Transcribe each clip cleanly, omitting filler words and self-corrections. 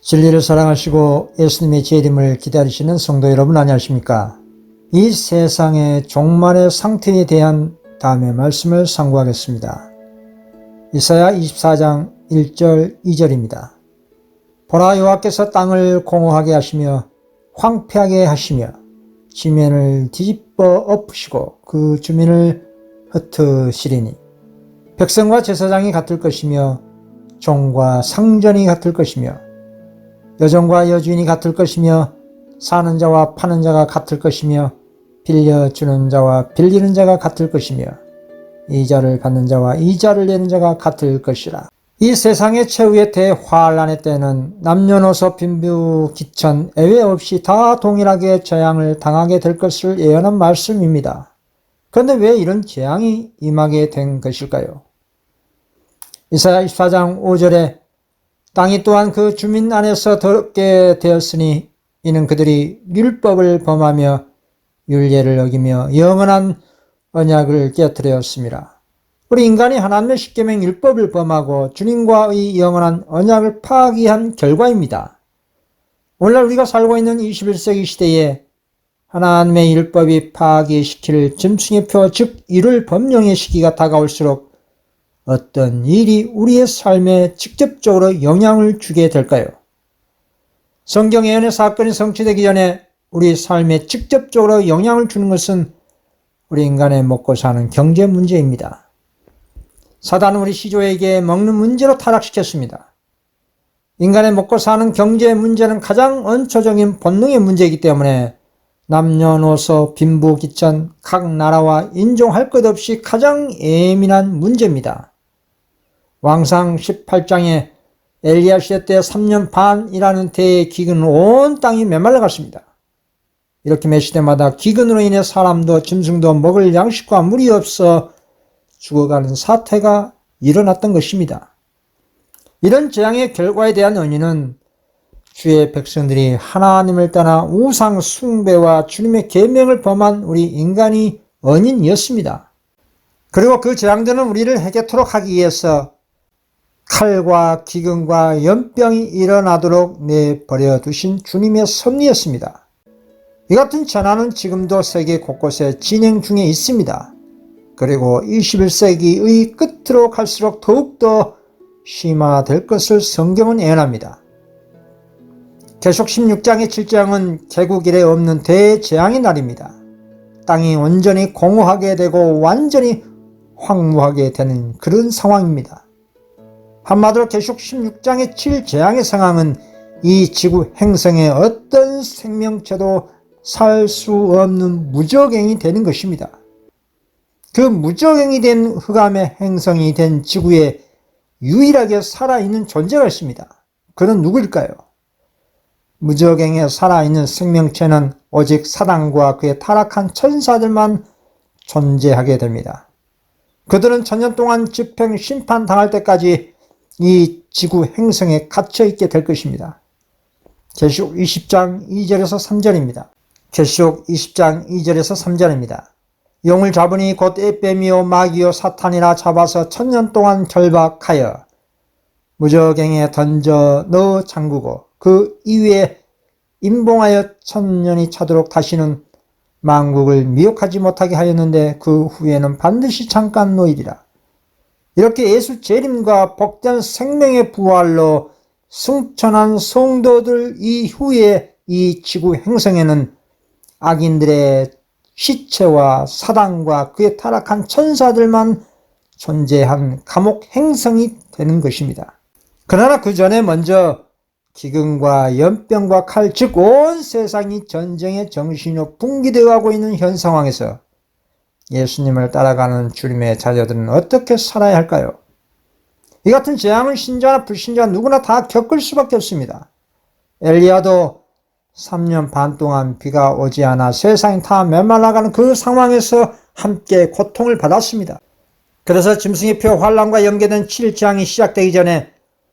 진리를 사랑하시고 예수님의 재림을 기다리시는 성도 여러분, 안녕하십니까? 이 세상의 종말의 상태에 대한 다음의 말씀을 상고하겠습니다. 이사야 24장 1절 2절입니다. 보라, 여호와께서 땅을 공허하게 하시며 황폐하게 하시며 지면을 뒤집어 엎으시고 그 주민을 흩으시리니 백성과 제사장이 같을 것이며 종과 상전이 같을 것이며 여종과 여주인이 같을 것이며 사는 자와 파는 자가 같을 것이며 빌려주는 자와 빌리는 자가 같을 것이며 이자를 받는 자와 이자를 내는 자가 같을 것이라. 이 세상의 최후의 대환란의 때는 남녀노소 빈부귀천 애외 없이 다 동일하게 재앙을 당하게 될 것을 예언한 말씀입니다. 그런데 왜 이런 재앙이 임하게 된 것일까요? 이사야 24장 5절에 땅이 또한 그 주민 안에서 더럽게 되었으니 이는 그들이 율법을 범하며 율례를 어기며 영원한 언약을 깨뜨렸습니다. 우리 인간이 하나님의 십계명 율법을 범하고 주님과의 영원한 언약을 파기한 결과입니다. 오늘날 우리가 살고 있는 21세기 시대에 하나님의 율법이 파기시킬 짐승의 표, 즉 이룰 법령의 시기가 다가올수록 어떤 일이 우리의 삶에 직접적으로 영향을 주게 될까요? 성경 예언의 사건이 성취되기 전에 우리 삶에 직접적으로 영향을 주는 것은 우리 인간의 먹고 사는 경제 문제입니다. 사단은 우리 시조에게 먹는 문제로 타락시켰습니다. 인간의 먹고 사는 경제 문제는 가장 원초적인 본능의 문제이기 때문에 남녀노소 빈부귀천 각 나라와 인종 할 것 없이 가장 예민한 문제입니다. 왕상 18장에 엘리야 시대 때 3년 반이라는 대의 기근은 온 땅이 메말라 갔습니다. 이렇게 매 시대마다 기근으로 인해 사람도 짐승도 먹을 양식과 물이 없어 죽어가는 사태가 일어났던 것입니다. 이런 재앙의 결과에 대한 원인은 주의 백성들이 하나님을 떠나 우상 숭배와 주님의 계명을 범한 우리 인간이 원인이었습니다. 그리고 그 재앙들은 우리를 해결토록 하기 위해서 칼과 기근과 연병이 일어나도록 내버려 두신 주님의 섭리였습니다. 이 같은 전환은 지금도 세계 곳곳에 진행 중에 있습니다. 그리고 21세기의 끝으로 갈수록 더욱더 심화될 것을 성경은 예언합니다. 계시록 16장의 7장은 개국 이래 없는 대재앙의 날입니다. 땅이 온전히 공허하게 되고 완전히 황무하게 되는 그런 상황입니다. 한마디로 계시록 16장의 7재앙의 상황은 이 지구 행성의 어떤 생명체도 살 수 없는 무적행이 되는 것입니다. 그 무적행이 된 흑암의 행성이 된 지구에 유일하게 살아있는 존재가 있습니다. 그는 누구일까요? 무적행에 살아있는 생명체는 오직 사단과 그의 타락한 천사들만 존재하게 됩니다. 그들은 천년 동안 집행 심판 당할 때까지 이 지구 행성에 갇혀있게 될 것입니다. 계시록 20장 2절에서 3절입니다. 계시록 20장 2절에서 3절입니다. 용을 잡으니 곧 에뱀이요 마귀요 사탄이라 잡아서 천년 동안 결박하여 무저갱에 던져 넣어 잠그고 그 이후에 임봉하여 천년이 차도록 다시는 만국을 미혹하지 못하게 하였는데 그 후에는 반드시 잠깐 노이리라. 이렇게 예수 재림과 복된 생명의 부활로 승천한 성도들 이후에 이 지구 행성에는 악인들의 시체와 사단과 그의 타락한 천사들만 존재한 감옥 행성이 되는 것입니다. 그러나 그 전에 먼저 기근과 연병과 칼, 즉 온 세상이 전쟁의 정신으로 붕괴되어 가고 있는 현 상황에서 예수님을 따라가는 주님의 자녀들은 어떻게 살아야 할까요? 이 같은 재앙은 신자나 불신자 누구나 다 겪을 수밖에 없습니다. 엘리야도 3년 반 동안 비가 오지 않아 세상이 다 메말라가는 그 상황에서 함께 고통을 받았습니다. 그래서 짐승의 표 환란과 연계된 7재앙이 시작되기 전에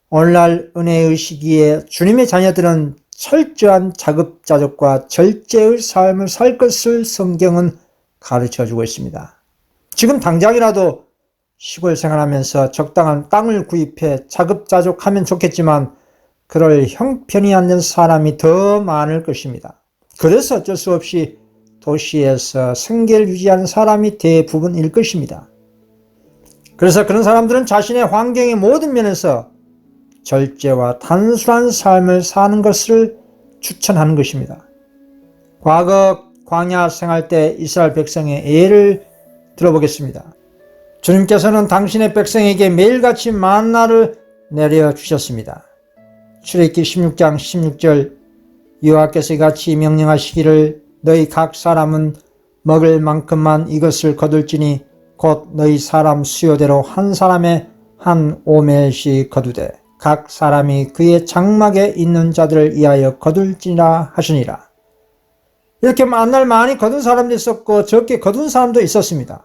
오늘날 은혜의 시기에 주님의 자녀들은 철저한 자급자족과 절제의 삶을 살 것을 성경은 가르쳐주고 있습니다. 지금 당장이라도 시골 생활하면서 적당한 땅을 구입해 자급자족하면 좋겠지만 그럴 형편이 안 된 사람이 더 많을 것입니다. 그래서 어쩔 수 없이 도시에서 생계를 유지하는 사람이 대부분일 것입니다. 그래서 그런 사람들은 자신의 환경의 모든 면에서 절제와 단순한 삶을 사는 것을 추천하는 것입니다. 과거 광야 생활 때 이스라엘 백성의 예를 들어보겠습니다. 주님께서는 당신의 백성에게 매일같이 만나를 내려주셨습니다. 출애굽기 16장 16절 여호와께서 이같이 명령하시기를 너희 각 사람은 먹을 만큼만 이것을 거둘지니 곧 너희 사람 수요대로 한 사람의 한 오멜씩 거두되 각 사람이 그의 장막에 있는 자들을 위하여 거둘지니라 하시니라. 이렇게 만날 많이 거둔 사람도 있었고 적게 거둔 사람도 있었습니다.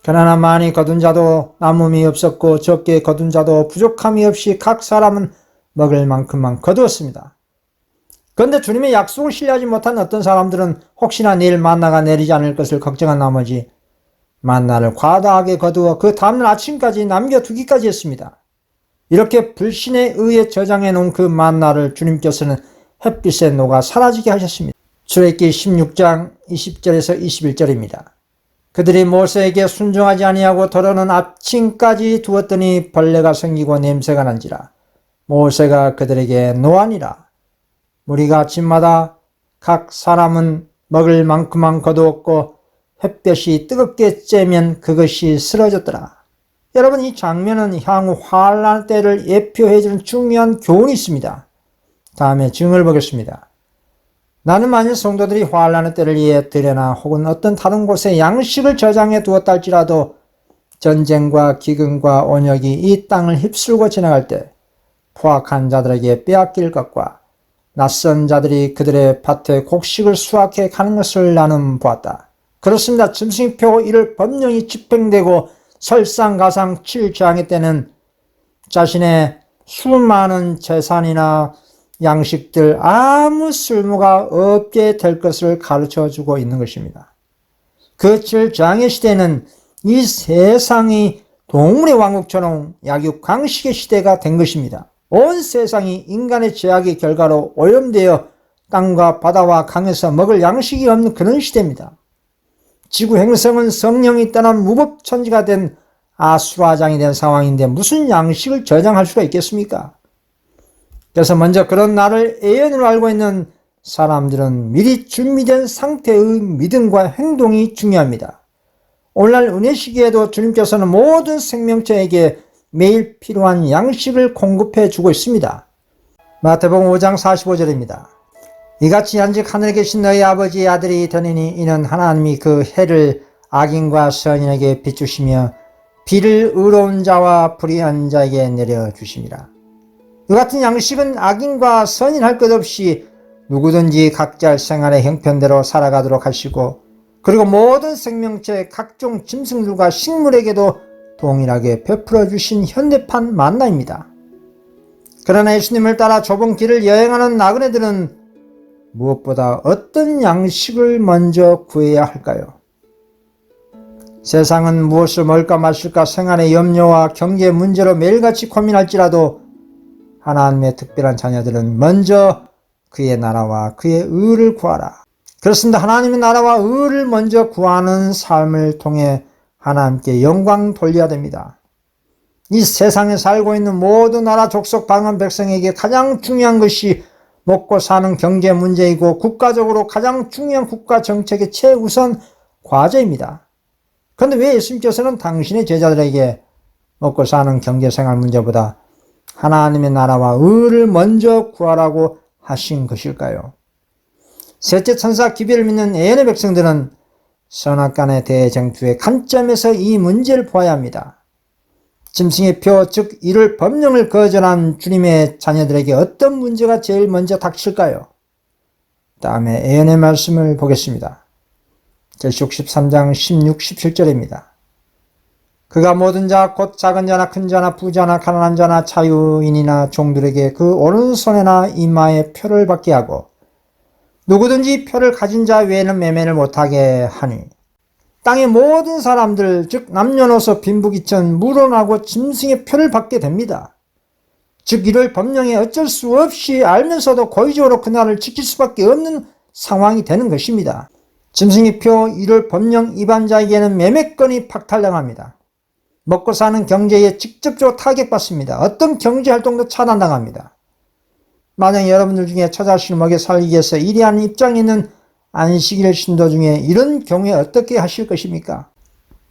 그러나 많이 거둔 자도 남음이 없었고 적게 거둔 자도 부족함이 없이 각 사람은 먹을 만큼만 거두었습니다. 그런데 주님의 약속을 신뢰하지 못한 어떤 사람들은 혹시나 내일 만나가 내리지 않을 것을 걱정한 나머지 만나를 과다하게 거두어 그 다음날 아침까지 남겨두기까지 했습니다. 이렇게 불신에 의해 저장해 놓은 그 만나를 주님께서는 햇빛에 녹아 사라지게 하셨습니다. 출애굽기 16장 20절에서 21절입니다. 그들이 모세에게 순종하지 아니하고 더러는 아침까지 두었더니 벌레가 생기고 냄새가 난지라. 모세가 그들에게 노하니라. 무리가 아침마다 각 사람은 먹을 만큼만 거두었고 햇볕이 뜨겁게 쬐면 그것이 쓰러졌더라. 여러분, 이 장면은 향후 환란 때를 예표해주는 중요한 교훈이 있습니다. 다음에 증을 보겠습니다. 나는 만일 성도들이 환란의 때를 위해 들여나 혹은 어떤 다른 곳에 양식을 저장해 두었다 할지라도 전쟁과 기근과 온역이 이 땅을 휩쓸고 지나갈 때 포악한 자들에게 빼앗길 것과 낯선 자들이 그들의 밭에 곡식을 수확해 가는 것을 나는 보았다. 그렇습니다. 짐승표 이를 법령이 집행되고 설상가상 7장의 때는 자신의 수많은 재산이나 양식들 아무 쓸모가 없게 될 것을 가르쳐주고 있는 것입니다. 그 7장의 시대는 이 세상이 동물의 왕국처럼 약육강식의 시대가 된 것입니다. 온 세상이 인간의 제약의 결과로 오염되어 땅과 바다와 강에서 먹을 양식이 없는 그런 시대입니다. 지구 행성은 성령이 떠난 무법천지가 된 아수라장이 된 상황인데 무슨 양식을 저장할 수가 있겠습니까? 그래서 먼저 그런 날을 예언으로 알고 있는 사람들은 미리 준비된 상태의 믿음과 행동이 중요합니다. 오늘날 은혜 시기에도 주님께서는 모든 생명체에게 매일 필요한 양식을 공급해 주고 있습니다. 마태복음 5장 45절입니다. 이같이 한즉 하늘에 계신 너희 아버지의 아들이 되느니 이는 하나님이 그 해를 악인과 선인에게 비추시며 비를 의로운 자와 불의한 자에게 내려주심이라. 이 같은 양식은 악인과 선인 할 것 없이 누구든지 각자 생활의 형편대로 살아가도록 하시고 그리고 모든 생명체 각종 짐승들과 식물에게도 동일하게 베풀어 주신 현대판 만나입니다. 그러나 예수님을 따라 좁은 길을 여행하는 나그네들은 무엇보다 어떤 양식을 먼저 구해야 할까요? 세상은 무엇을 먹을까 마실까 생활의 염려와 경제 문제로 매일같이 고민할지라도 하나님의 특별한 자녀들은 먼저 그의 나라와 그의 의를 구하라. 그렇습니다. 하나님의 나라와 의를 먼저 구하는 삶을 통해 하나님께 영광 돌려야 됩니다. 이 세상에 살고 있는 모든 나라 족속 방언 백성에게 가장 중요한 것이 먹고 사는 경제 문제이고 국가적으로 가장 중요한 국가 정책의 최우선 과제입니다. 그런데 왜 예수님께서는 당신의 제자들에게 먹고 사는 경제생활 문제보다 하나님의 나라와 의를 먼저 구하라고 하신 것일까요? 셋째 천사 기별을 믿는 예언의 백성들은 선악간의 대쟁투의 관점에서 이 문제를 보아야 합니다. 짐승의 표, 즉 이를 법령을 거절한 주님의 자녀들에게 어떤 문제가 제일 먼저 닥칠까요? 다음에 예언의 말씀을 보겠습니다. 제시 63장 16, 17절입니다. 그가 모든 자, 곧 작은 자나 큰 자나 부자나 가난한 자나 자유인이나 종들에게 그 오른손에나 이마에 표를 받게 하고 누구든지 표를 가진 자 외에는 매매를 못하게 하니 땅의 모든 사람들, 즉 남녀노소 빈부귀천 물어나고 짐승의 표를 받게 됩니다. 즉 이를 법령에 어쩔 수 없이 알면서도 고의적으로 그날을 지킬 수밖에 없는 상황이 되는 것입니다. 짐승이표 1월 법령 위반자에게는 매매권이 박탈당합니다. 먹고 사는 경제에 직접적으로 타격받습니다. 어떤 경제활동도 차단당합니다. 만약 여러분들 중에 저 자신을 먹여 살리기 위해서 일하는 입장에 있는 안식일 신도 중에 이런 경우에 어떻게 하실 것입니까?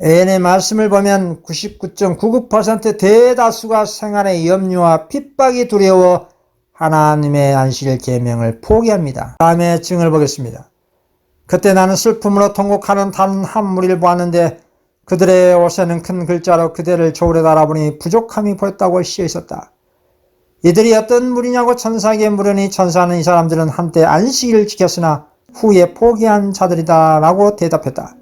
AN의 말씀을 보면 99.99% 대다수가 생활의 염려와 핍박이 두려워 하나님의 안식일 계명을 포기합니다. 다음에 증을 보겠습니다. 그때 나는 슬픔으로 통곡하는 다른 한 무리를 보았는데 그들의 옷에는 큰 글자로 그대를 저울에 달아보니 부족함이 보였다고 쓰여 있었다. 이들이 어떤 무리냐고 천사에게 물으니 천사는 이 사람들은 한때 안식일을 지켰으나 후에 포기한 자들이다 라고 대답했다.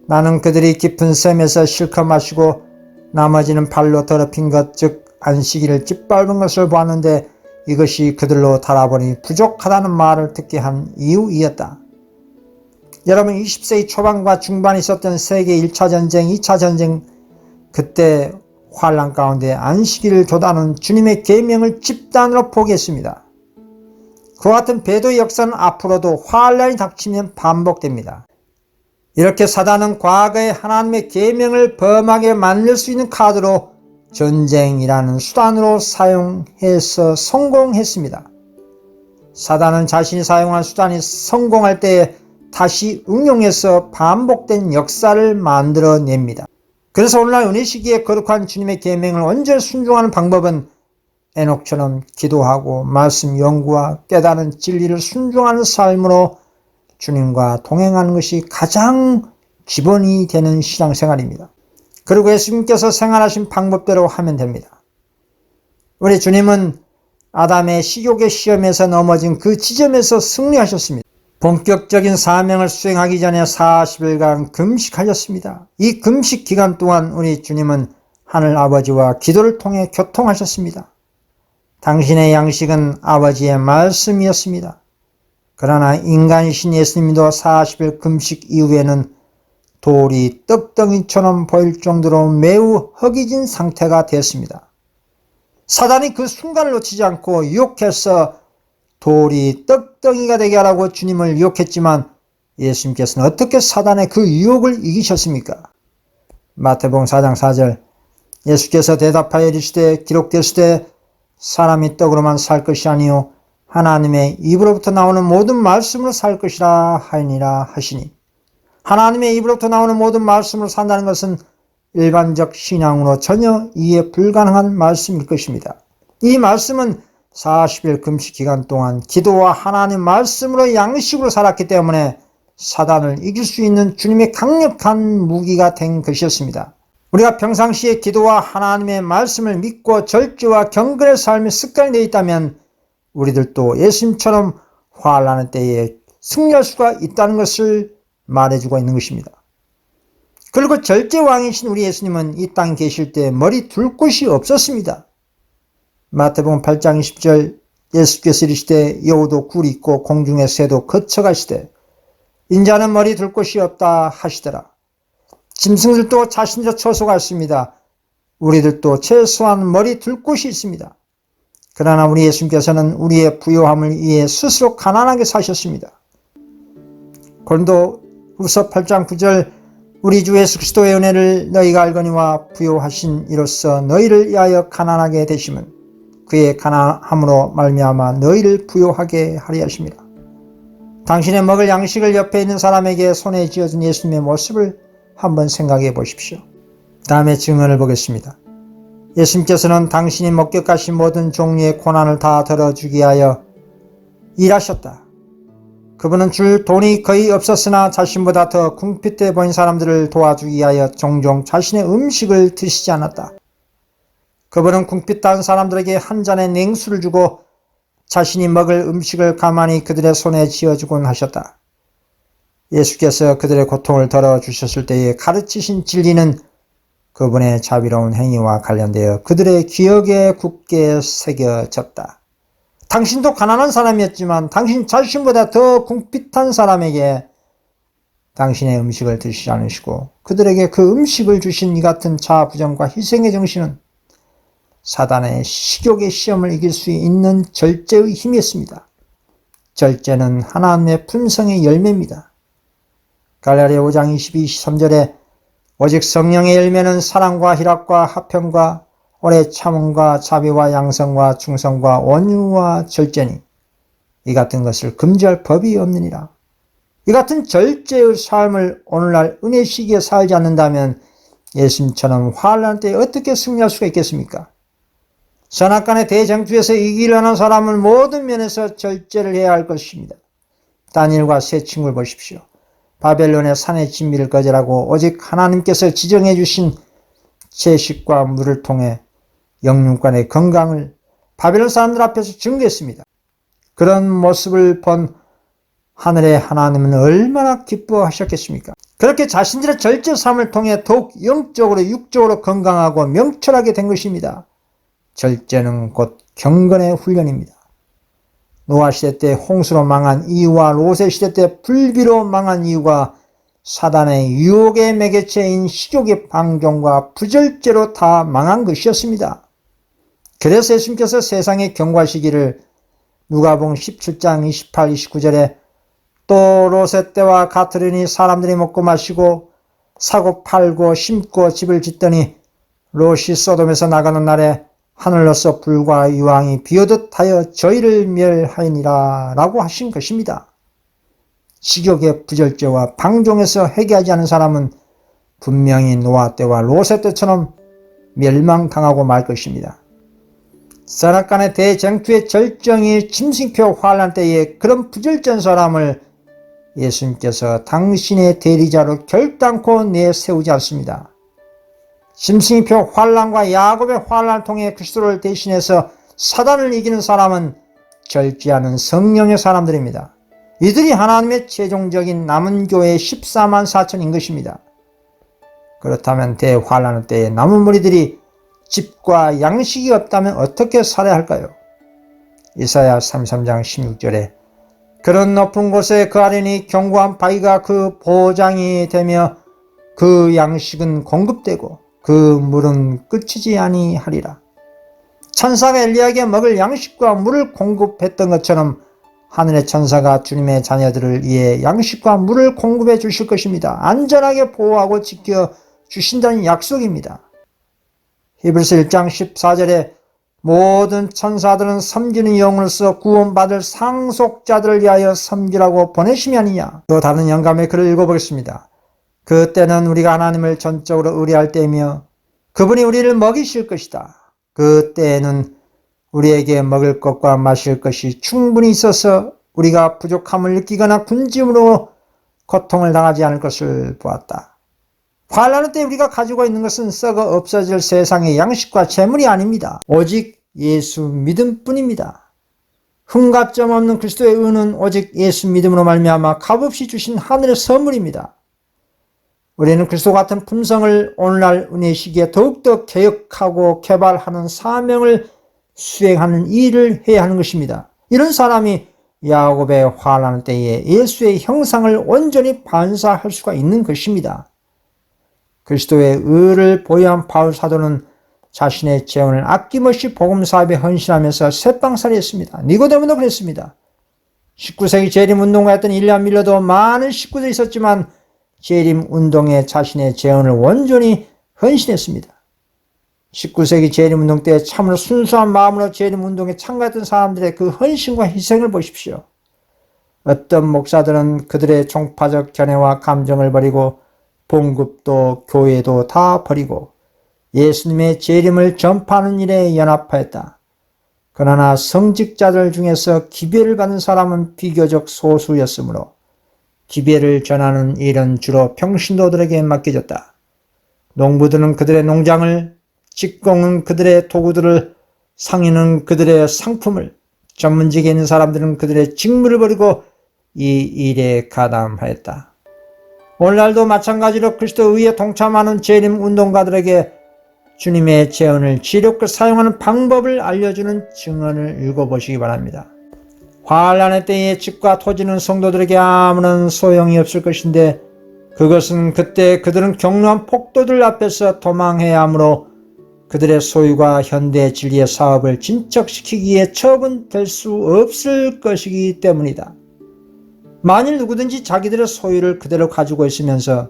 나는 그들이 깊은 샘에서 실컷 마시고 나머지는 발로 더럽힌 것, 즉 안식일을 짓밟은 것을 보았는데 이것이 그들로 달아보니 부족하다는 말을 듣게 한 이유이었다. 여러분 20세기 초반과 중반에 있었던 세계 1차 전쟁, 2차 전쟁, 그때 환란 가운데 안식일을 교단은 주님의 계명을 집단으로 포기했습니다. 그와 같은 배도의 역사는 앞으로도 환란이 닥치면 반복됩니다. 이렇게 사단은 과거에 하나님의 계명을 범하게 만들 수 있는 카드로 전쟁이라는 수단으로 사용해서 성공했습니다. 사단은 자신이 사용한 수단이 성공할 때 다시 응용해서 반복된 역사를 만들어냅니다. 그래서 오늘날 은혜 시기에 거룩한 주님의 계명을 온전히 순종하는 방법은 에녹처럼 기도하고 말씀 연구와 깨달은 진리를 순종하는 삶으로 주님과 동행하는 것이 가장 기본이 되는 신앙생활입니다. 그리고 예수님께서 생활하신 방법대로 하면 됩니다. 우리 주님은 아담의 식욕의 시험에서 넘어진 그 지점에서 승리하셨습니다. 본격적인 사명을 수행하기 전에 40일간 금식하셨습니다. 이 금식 기간 동안 우리 주님은 하늘 아버지와 기도를 통해 교통하셨습니다. 당신의 양식은 아버지의 말씀이었습니다. 그러나 인간이신 예수님도 40일 금식 이후에는 돌이 떡덩이처럼 보일 정도로 매우 허기진 상태가 되었습니다. 사단이 그 순간을 놓치지 않고 유혹해서 돌이 떡덩이가 되게 하라고 주님을 유혹했지만 예수님께서는 어떻게 사단의 그 유혹을 이기셨습니까? 마태복음 4장 4절 예수께서 대답하여 이르시되 기록되시되 사람이 떡으로만 살 것이 아니요 하나님의 입으로부터 나오는 모든 말씀으로 살 것이라 하니라 하시니, 하나님의 입으로부터 나오는 모든 말씀으로 산다는 것은 일반적 신앙으로 전혀 이해 불가능한 말씀일 것입니다. 이 말씀은 40일 금식 기간 동안 기도와 하나님 말씀으로 양식으로 살았기 때문에 사단을 이길 수 있는 주님의 강력한 무기가 된 것이었습니다. 우리가 평상시에 기도와 하나님의 말씀을 믿고 절제와 경건의 삶이 습관이 되어 있다면 우리들도 예수님처럼 환난의 때에 승리할 수가 있다는 것을 말해주고 있는 것입니다. 그리고 절제왕이신 우리 예수님은 이 땅에 계실 때 머리 둘 곳이 없었습니다. 마태복음 8장 20절 예수께서 이르시되 여우도 굴이 있고 공중의 새도 거쳐가시되 인자는 머리 둘 곳이 없다 하시더라. 짐승들도 자신들 처소가 있습니다. 우리들도 최소한 머리 둘 곳이 있습니다. 그러나 우리 예수님께서는 우리의 부요함을 위해 스스로 가난하게 사셨습니다. 고린도후서 8장 9절 우리 주 예수 그리스도의 은혜를 너희가 알거니와 부요하신 이로써 너희를 위하여 가난하게 되심은 그의 가난함으로 말미암아 너희를 부요하게 하리 하십니다. 당신의 먹을 양식을 옆에 있는 사람에게 손에 쥐어준 예수님의 모습을 한번 생각해 보십시오. 다음에 증언을 보겠습니다. 예수님께서는 당신이 목격하신 모든 종류의 고난을 다 덜어주기 위하여 일하셨다. 그분은 줄 돈이 거의 없었으나 자신보다 더 궁핍해 보인 사람들을 도와주기 위하여 종종 자신의 음식을 드시지 않았다. 그분은 궁핍한 사람들에게 한 잔의 냉수를 주고 자신이 먹을 음식을 가만히 그들의 손에 쥐어주곤 하셨다. 예수께서 그들의 고통을 덜어주셨을 때에 가르치신 진리는 그분의 자비로운 행위와 관련되어 그들의 기억에 굳게 새겨졌다. 당신도 가난한 사람이었지만 당신 자신보다 더 궁핍한 사람에게 당신의 음식을 드시지 않으시고 그들에게 그 음식을 주신 이 같은 자부정과 희생의 정신은 사단의 식욕의 시험을 이길 수 있는 절제의 힘이었습니다. 절제는 하나님의 품성의 열매입니다. 갈라디아 5장 22, 23절에 오직 성령의 열매는 사랑과 희락과 화평과 오래 참음과 자비와 양성과 충성과 온유와 절제니 이 같은 것을 금지할 법이 없느니라. 이 같은 절제의 삶을 오늘날 은혜 시기에 살지 않는다면 예수님처럼 환난 때에 어떻게 승리할 수가 있겠습니까? 선악간의 대쟁투에서 이기려는 사람은 모든 면에서 절제를 해야 할 것입니다. 다니엘과 세 친구를 보십시오. 바벨론의 산의 진미를 거절하고 오직 하나님께서 지정해 주신 채식과 물을 통해 영육간의 건강을 바벨론 사람들 앞에서 증거했습니다. 그런 모습을 본 하늘의 하나님은 얼마나 기뻐하셨겠습니까? 그렇게 자신들의 절제 삶을 통해 더욱 영적으로 육적으로 건강하고 명철하게 된 것입니다. 절제는 곧 경건의 훈련입니다. 노아 시대 때 홍수로 망한 이유와 롯의 시대 때 불비로 망한 이유가 사단의 유혹의 매개체인 식욕의 방종과 부절제로 다 망한 것이었습니다. 그래서 예수님께서 세상에 경고하시기를 누가복음 17장 28, 29절에 또 롯의 때와 같으리니 사람들이 먹고 마시고 사고 팔고 심고 집을 짓더니 롯이 소돔에서 나가는 날에 하늘로서 불과 유황이 비오듯 하여 저희를 멸하이니라 라고 하신 것입니다. 식욕의 부절제와 방종에서 회개하지 않은 사람은 분명히 노아 때와 롯의 때처럼 멸망당하고 말 것입니다. 선악간의 대쟁투의 절정이 짐승표 환난 때에 그런 부절전 사람을 예수님께서 당신의 대리자로 결단코 내세우지 않습니다. 짐승표 환난과 야곱의 환난을 통해 그리스도를 대신해서 사단을 이기는 사람은 절제하는 성령의 사람들입니다. 이들이 하나님의 최종적인 남은 교회 14만 4천인 것입니다. 그렇다면 대환난 때에 남은 무리들이 집과 양식이 없다면 어떻게 살아야 할까요? 이사야 33장 16절에 그런 높은 곳에 그 아래니 견고한 바위가 그 보장이 되며 그 양식은 공급되고 그 물은 끝이지 아니하리라. 천사가 엘리야에게 먹을 양식과 물을 공급했던 것처럼 하늘의 천사가 주님의 자녀들을 위해 양식과 물을 공급해 주실 것입니다. 안전하게 보호하고 지켜 주신다는 약속입니다. 히브리서 1장 14절에 모든 천사들은 섬기는 영으로서 구원받을 상속자들을 위하여 섬기라고 보내심이 아니냐. 또 다른 영감의 글을 읽어보겠습니다. 그때는 우리가 하나님을 전적으로 의뢰할 때이며 그분이 우리를 먹이실 것이다. 그때에는 우리에게 먹을 것과 마실 것이 충분히 있어서 우리가 부족함을 느끼거나 군짐으로 고통을 당하지 않을 것을 보았다. 환난 때 우리가 가지고 있는 것은 썩어 없어질 세상의 양식과 재물이 아닙니다. 오직 예수 믿음뿐입니다. 흠가점 없는 그리스도의 의는 오직 예수 믿음으로 말미암아 값없이 주신 하늘의 선물입니다. 우리는 그리스도 같은 품성을 오늘날 은혜 시기에 더욱더 개혁하고 개발하는 사명을 수행하는 일을 해야 하는 것입니다. 이런 사람이 야곱의 환난 때에 예수의 형상을 온전히 반사할 수가 있는 것입니다. 그리스도의 의를 보유한 바울 사도는 자신의 재원을 아낌없이 복음 사업에 헌신하면서 쇠빵살이했습니다. 니고데모도 그랬습니다. 19세기 재림운동가였던 일리안 밀러도 많은 식구들이 있었지만 재림운동에 자신의 재원을 온전히 헌신했습니다. 19세기 재림운동 때 참으로 순수한 마음으로 재림운동에 참가했던 사람들의 그 헌신과 희생을 보십시오. 어떤 목사들은 그들의 종파적 견해와 감정을 버리고 봉급도 교회도 다 버리고 예수님의 재림을 전파하는 일에 연합하였다. 그러나 성직자들 중에서 기별을 받은 사람은 비교적 소수였으므로 기별을 전하는 일은 주로 평신도들에게 맡겨졌다. 농부들은 그들의 농장을, 직공은 그들의 도구들을, 상인은 그들의 상품을, 전문직에 있는 사람들은 그들의 직무를 버리고 이 일에 가담하였다. 오늘날도 마찬가지로 그리스도 의에 동참하는 재림 운동가들에게 주님의 재언을 지혜롭게 사용하는 방법을 알려주는 증언을 읽어보시기 바랍니다. 환난의 때에 집과 토지는 성도들에게 아무런 소용이 없을 것인데 그것은 그때 그들은 격노한 폭도들 앞에서 도망해야 하므로 그들의 소유가 현대 진리의 사업을 진척시키기에 처분될 수 없을 것이기 때문이다. 만일 누구든지 자기들의 소유를 그대로 가지고 있으면서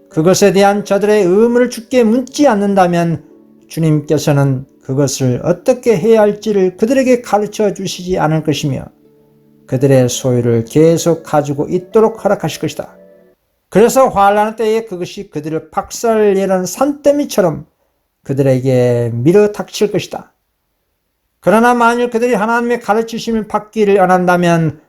그것에 대한 저들의 의문을 주께 묻지 않는다면 주님께서는 그것을 어떻게 해야 할지를 그들에게 가르쳐 주시지 않을 것이며 그들의 소유를 계속 가지고 있도록 허락하실 것이다. 그래서 환난 때에 그것이 그들을 박살내는 산더미처럼 그들에게 밀어닥칠 것이다. 그러나 만일 그들이 하나님의 가르치심을 받기를 원한다면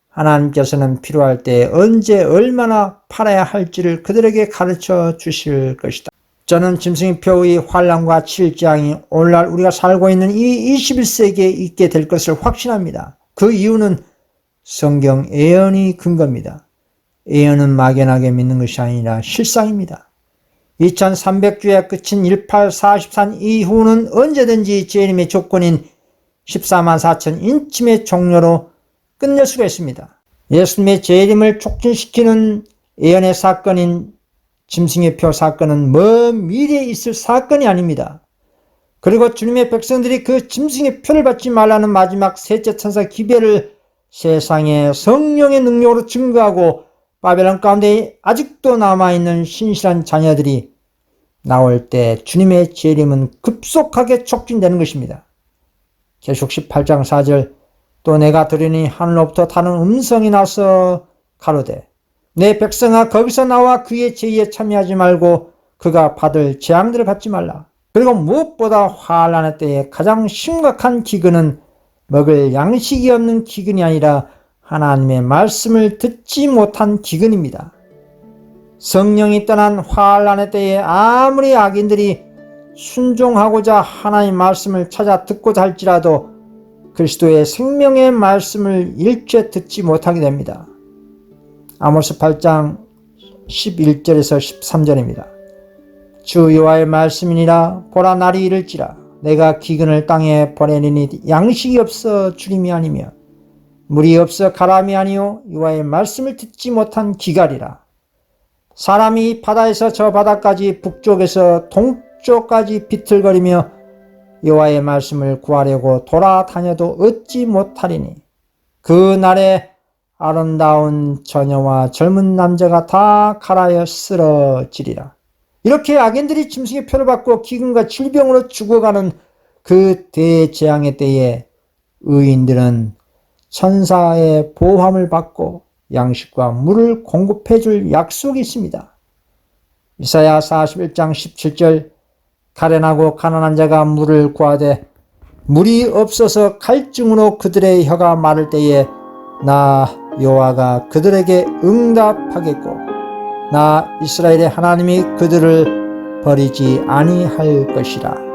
하나님께서는 필요할 때 언제 얼마나 팔아야 할지를 그들에게 가르쳐 주실 것이다. 저는 짐승표의 환난과 7장이 오늘날 우리가 살고 있는 이 21세기에 있게 될 것을 확신합니다. 그 이유는 성경 예언이 근거입니다. 예언은 막연하게 믿는 것이 아니라 실상입니다. 2300주의 끝인 1844년 이후는 언제든지 재림의 조건인 14만 4천 인침의 종료로 끝낼 수가 있습니다. 예수님의 재림을 촉진시키는 예언의 사건인 짐승의 표 사건은 먼 미래에 있을 사건이 아닙니다. 그리고 주님의 백성들이 그 짐승의 표를 받지 말라는 마지막 셋째 천사 기별을 세상에 성령의 능력으로 증거하고 바벨론 가운데 아직도 남아있는 신실한 자녀들이 나올 때 주님의 재림은 급속하게 촉진되는 것입니다. 계속 18장 4절 또 내가 들으니 하늘로부터 다른 음성이 나서 가로되 내 백성아 거기서 나와 그의 제의에 참여하지 말고 그가 받을 재앙들을 받지 말라. 그리고 무엇보다 환난의 때에 가장 심각한 기근은 먹을 양식이 없는 기근이 아니라 하나님의 말씀을 듣지 못한 기근입니다. 성령이 떠난 환난의 때에 아무리 악인들이 순종하고자 하나님의 말씀을 찾아 듣고자 할지라도 그리스도의 생명의 말씀을 일체 듣지 못하게 됩니다. 아모스 8장 11절에서 13절입니다. 주 여호와의 말씀이니라 보라 날이 이를지라 내가 기근을 땅에 보내리니 양식이 없어 주림이 아니며 물이 없어 가람이 아니요 여호와의 말씀을 듣지 못한 기갈이라. 사람이 바다에서 저 바다까지 북쪽에서 동쪽까지 비틀거리며 여호와의 말씀을 구하려고 돌아다녀도 얻지 못하리니 그 날에 아름다운 처녀와 젊은 남자가 다 갈아여 쓰러지리라. 이렇게 악인들이 짐승의 표를 받고 기근과 질병으로 죽어가는 그 대재앙의 때에 의인들은 천사의 보호함을 받고 양식과 물을 공급해 줄 약속이 있습니다. 이사야 41장 17절 가련하고 가난한 자가 물을 구하되 물이 없어서 갈증으로 그들의 혀가 마를 때에 나 여호와가 그들에게 응답하겠고 나 이스라엘의 하나님이 그들을 버리지 아니할 것이라.